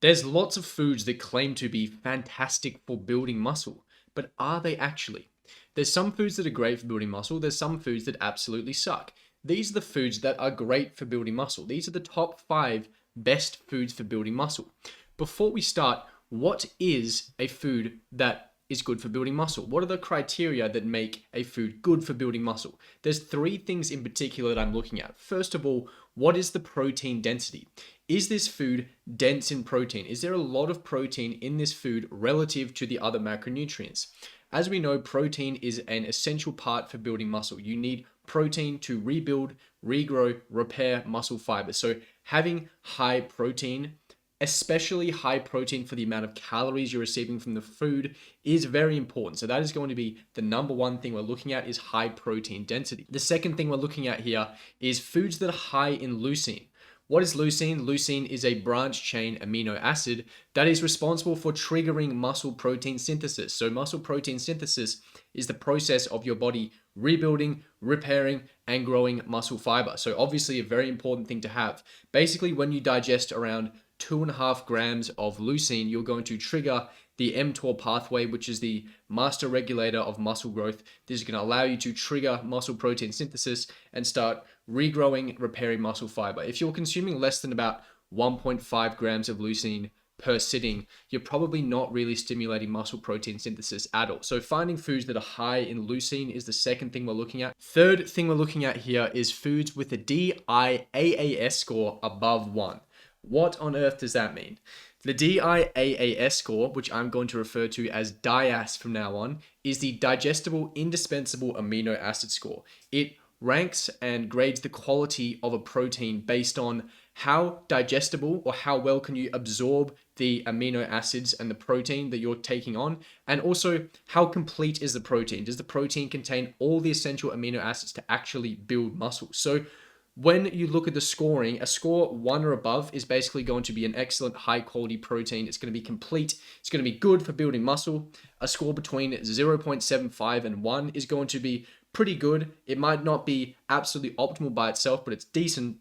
There's lots of foods that claim to be fantastic for building muscle, but are they actually? There's some foods that are great for building muscle, there's some foods that absolutely suck. These are the foods that are great for building muscle. These are the top 5 best foods for building muscle. Before we start, what is a food that is good for building muscle? What are the criteria that make a food good for building muscle? There's 3 things in particular that I'm looking at. First of all, what is the protein density? Is this food dense in protein? Is there a lot of protein in this food relative to the other macronutrients? As we know, protein is an essential part for building muscle. You need protein to rebuild, regrow, repair muscle fiber. So having high protein, especially high protein for the amount of calories you're receiving from the food, is very important. So that is going to be the number one thing we're looking at, is high protein density. The second thing we're looking at here is foods that are high in leucine. What is leucine? Leucine is a branch chain amino acid that is responsible for triggering muscle protein synthesis. So muscle protein synthesis is the process of your body rebuilding, repairing, and growing muscle fiber. So obviously a very important thing to have. Basically, when you digest around 2.5 grams of leucine, you're going to trigger the mTOR pathway, which is the master regulator of muscle growth. This is going to allow you to trigger muscle protein synthesis and start regrowing, repairing muscle fiber. If you're consuming less than about 1.5 grams of leucine per sitting, you're probably not really stimulating muscle protein synthesis at all. So finding foods that are high in leucine is the second thing we're looking at. Third thing we're looking at here is foods with a DIAAS score above 1. What on earth does that mean? The DIAAS score, which I'm going to refer to as DIAS from now on, is the digestible indispensable amino acid score. It ranks and grades the quality of a protein based on how digestible or how well can you absorb the amino acids and the protein that you're taking on, and also how complete is the protein. Does the protein contain all the essential amino acids to actually build muscle? So when you look at the scoring, a score 1 or above is basically going to be an excellent high quality protein. It's going to be complete. It's going to be good for building muscle. A score between 0.75 and 1 is going to be pretty good. It might not be absolutely optimal by itself, but it's decent.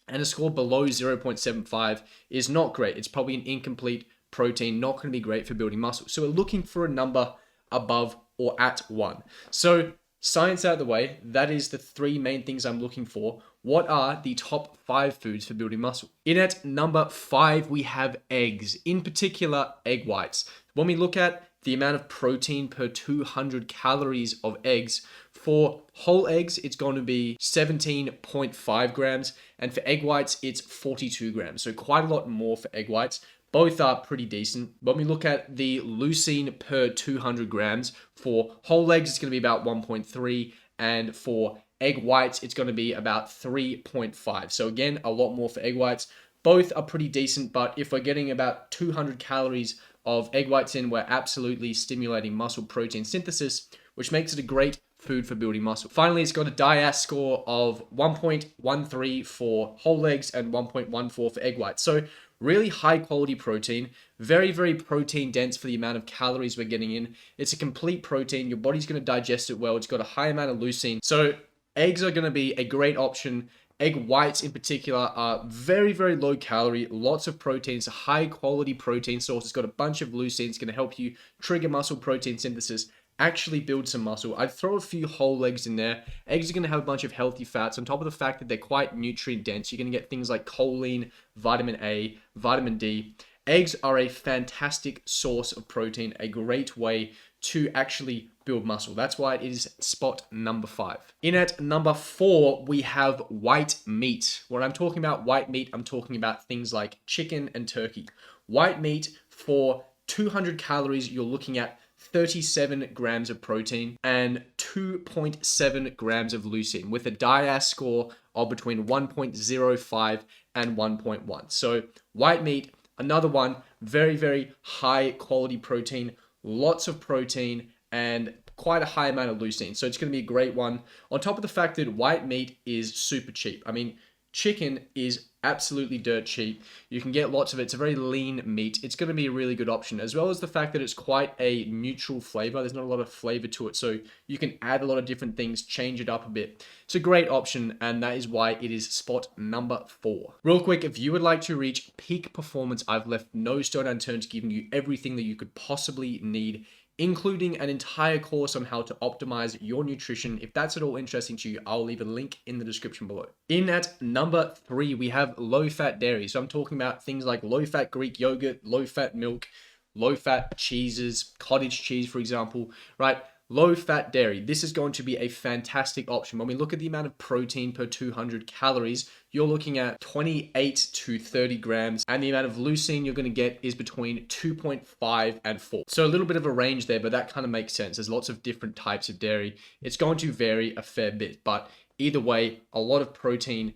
And a score below 0.75 is not great. It's probably an incomplete protein, not going to be great for building muscle. So we're looking for a number above or at 1. So science out of the way, that is the 3 main things I'm looking for. What are the top 5 foods for building muscle? In at number 5, we have eggs, in particular egg whites. When we look at the amount of protein per 200 calories of eggs, for whole eggs, it's going to be 17.5 grams, and for egg whites, it's 42 grams. So quite a lot more for egg whites. Both are pretty decent. When we look at the leucine per 200 grams, for whole eggs, it's going to be about 1.3, and for egg whites, it's going to be about 3.5. So again, a lot more for egg whites. Both are pretty decent, but if we're getting about 200 calories of egg whites in, we're absolutely stimulating muscle protein synthesis, which makes it a great food for building muscle. Finally, it's got a DIAS score of 1.13 for whole eggs and 1.14 for egg whites. So really high quality protein, very, very protein dense for the amount of calories we're getting in. It's a complete protein. Your body's going to digest it well. It's got a high amount of leucine. So eggs are going to be a great option. Egg whites in particular are very, very low calorie, lots of protein. It's a high quality protein source. It's got a bunch of leucine. It's going to help you trigger muscle protein synthesis, actually build some muscle. I'd throw a few whole eggs in there. Eggs are going to have a bunch of healthy fats on top of the fact that they're quite nutrient dense. You're going to get things like choline, vitamin A, vitamin D. Eggs are a fantastic source of protein, a great way to actually build muscle. That's why it is spot number 5. In at number 4, we have white meat. When I'm talking about white meat, I'm talking about things like chicken and turkey. White meat, for 200 calories, you're looking at 37 grams of protein and 2.7 grams of leucine, with a DIAS score of between 1.05 and 1.1. So white meat, another one, very, very high quality protein, lots of protein, and quite a high amount of leucine. So it's going to be a great one. On top of the fact that white meat is super cheap. I mean, Chicken is absolutely dirt cheap. You can get lots of it. It's a very lean meat. It's going to be a really good option, as well as the fact that it's quite a neutral flavor. There's not a lot of flavor to it, so you can add a lot of different things, change it up a bit. It's a great option, and that is why it is spot number 4. Real quick, if you would like to reach peak performance, I've left no stone unturned to giving you everything that you could possibly need, including an entire course on how to optimize your nutrition. If that's at all interesting to you, I'll leave a link in the description below. In at number 3, we have low-fat dairy. So I'm talking about things like low-fat Greek yogurt, low-fat milk, low-fat cheeses, cottage cheese, for example, right? Low-fat dairy. This is going to be a fantastic option. When we look at the amount of protein per 200 calories, you're looking at 28 to 30 grams, and the amount of leucine you're going to get is between 2.5 and 4. So a little bit of a range there, but that kind of makes sense. There's lots of different types of dairy. It's going to vary a fair bit, but either way, a lot of protein,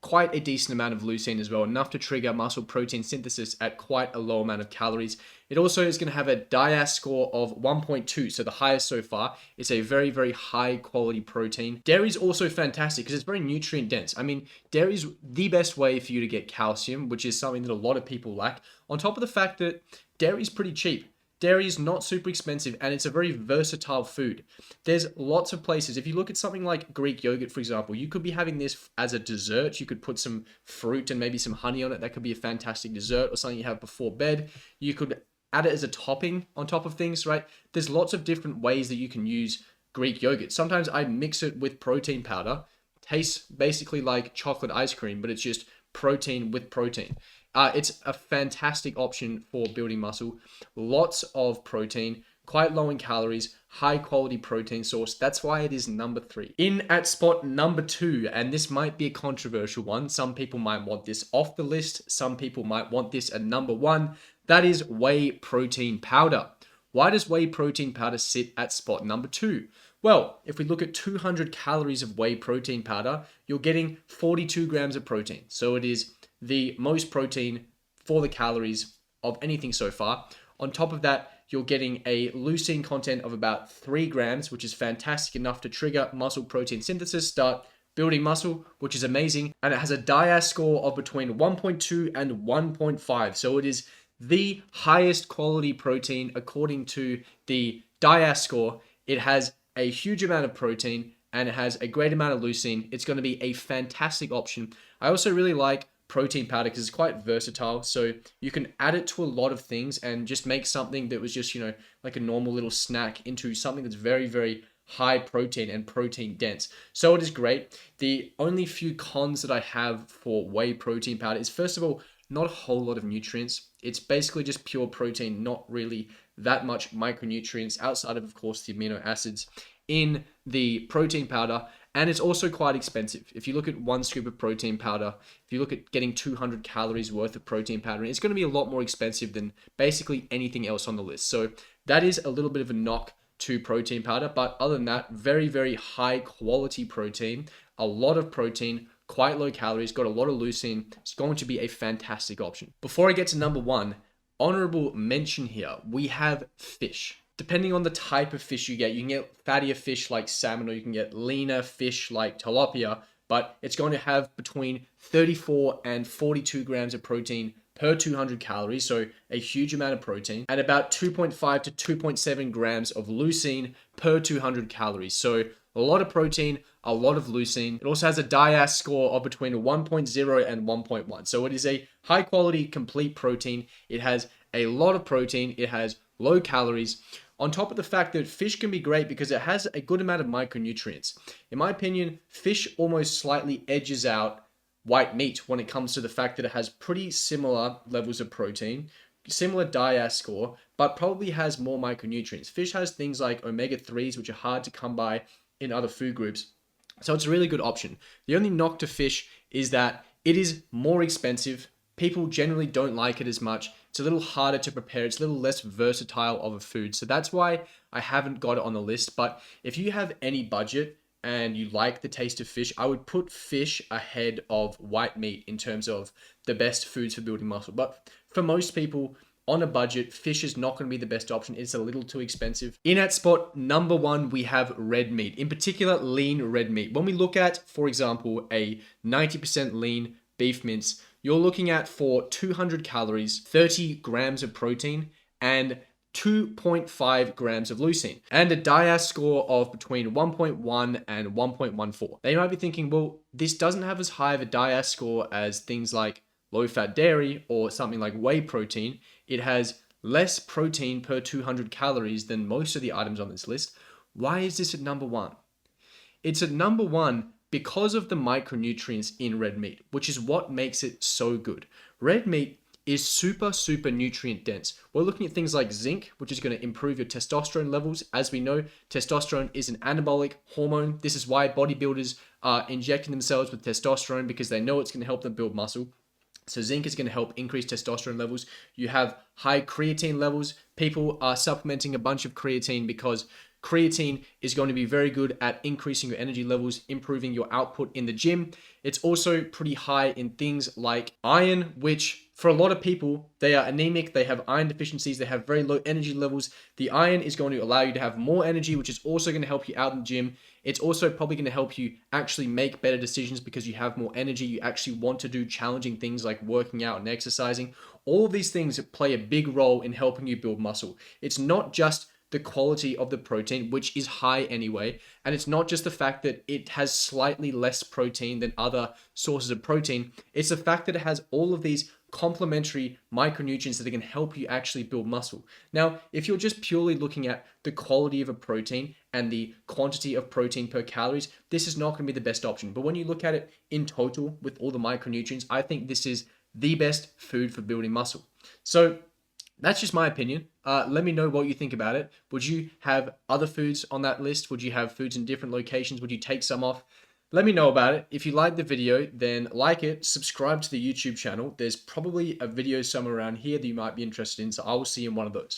quite a decent amount of leucine as well, enough to trigger muscle protein synthesis at quite a low amount of calories. It also is going to have a DIAS score of 1.2, so the highest so far. It's a very, very high quality protein. Dairy is also fantastic because it's very nutrient dense. I mean, dairy is the best way for you to get calcium, which is something that a lot of people lack. On top of the fact that dairy is pretty cheap. Dairy is not super expensive, and it's a very versatile food. There's lots of places. If you look at something like Greek yogurt, for example, you could be having this as a dessert. You could put some fruit and maybe some honey on it. That could be a fantastic dessert, or something you have before bed. You could add it as a topping on top of things, right? There's lots of different ways that you can use Greek yogurt. Sometimes I mix it with protein powder. Tastes basically like chocolate ice cream, but it's just protein with protein. It's a fantastic option for building muscle. Lots of protein, quite low in calories, high quality protein source. That's why it is number 3. In at spot number 2, and this might be a controversial one. Some people might want this off the list. Some people might want this at number 1. That is whey protein powder. Why does whey protein powder sit at spot number 2? Well, if we look at 200 calories of whey protein powder, you're getting 42 grams of protein. So it is the most protein for the calories of anything so far. On top of that, you're getting a leucine content of about 3 grams, which is fantastic enough to trigger muscle protein synthesis, start building muscle, which is amazing. And it has a DIAS score of between 1.2 and 1.5. So it is the highest quality protein according to the DIAS score. It has a huge amount of protein and it has a great amount of leucine. It's going to be a fantastic option. I also really like protein powder because it's quite versatile, so you can add it to a lot of things and just make something that was just, like a normal little snack into something that's very, very high protein and protein dense. So it is great. The only few cons that I have for whey protein powder is, first of all, not a whole lot of nutrients. It's basically just pure protein, not really that much micronutrients outside of course, the amino acids in the protein powder. And it's also quite expensive. If you look at 1 scoop of protein powder, if you look at getting 200 calories worth of protein powder, it's going to be a lot more expensive than basically anything else on the list. So that is a little bit of a knock to protein powder. But other than that, very, very high quality protein, a lot of protein, quite low calories, got a lot of leucine. It's going to be a fantastic option. Before I get to number 1, honorable mention here, we have fish. Depending on the type of fish you can get fattier fish like salmon, or you can get leaner fish like tilapia, but it's going to have between 34 and 42 grams of protein per 200 calories, so a huge amount of protein, and about 2.5 to 2.7 grams of leucine per 200 calories. So a lot of protein, a lot of leucine. It also has a DIAS score of between 1.0 and 1.1. So it is a high quality, complete protein. It has a lot of protein. It has low calories. On top of the fact that fish can be great because it has a good amount of micronutrients. In my opinion, fish almost slightly edges out white meat when it comes to the fact that it has pretty similar levels of protein, similar DIAS score, but probably has more micronutrients. Fish has things like omega-3s, which are hard to come by in other food groups. So it's a really good option. The only knock to fish is that it is more expensive. People generally don't like it as much. It's a little harder to prepare. It's a little less versatile of a food. So that's why I haven't got it on the list. But if you have any budget and you like the taste of fish, I would put fish ahead of white meat in terms of the best foods for building muscle. But for most people, on a budget, fish is not going to be the best option. It's a little too expensive. In at spot number 1, we have red meat, in particular lean red meat. When we look at, for example, a 90% lean beef mince, you're looking at, for 200 calories, 30 grams of protein and 2.5 grams of leucine, and a DIAS score of between 1.1 and 1.14. They might be thinking, well, this doesn't have as high of a DIAS score as things like low-fat dairy or something like whey protein. It has less protein per 200 calories than most of the items on this list. Why is this at number 1? It's at number 1 because of the micronutrients in red meat, which is what makes it so good. Red meat is super nutrient dense. We're looking at things like zinc, which is going to improve your testosterone levels. As we know, testosterone is an anabolic hormone. This is why bodybuilders are injecting themselves with testosterone, because they know it's going to help them build muscle. So zinc is going to help increase testosterone levels. You have high creatine levels. People are supplementing a bunch of creatine because creatine is going to be very good at increasing your energy levels, improving your output in the gym. It's also pretty high in things like iron, which for a lot of people, they are anemic, they have iron deficiencies, they have very low energy levels. The iron is going to allow you to have more energy, which is also going to help you out in the gym. It's also probably going to help you actually make better decisions because you have more energy. You actually want to do challenging things like working out and exercising. All of these things play a big role in helping you build muscle. It's not just the quality of the protein, which is high anyway. And it's not just the fact that it has slightly less protein than other sources of protein. It's the fact that it has all of these complementary micronutrients that can help you actually build muscle. Now, if you're just purely looking at the quality of a protein and the quantity of protein per calories, this is not going to be the best option. But when you look at it in total with all the micronutrients, I think this is the best food for building muscle. So that's just my opinion. Let me know what you think about it. Would you have other foods on that list? Would you have foods in different locations? Would you take some off? Let me know about it. If you liked the video, then like it, subscribe to the YouTube channel. There's probably a video somewhere around here that you might be interested in, so I will see you in one of those.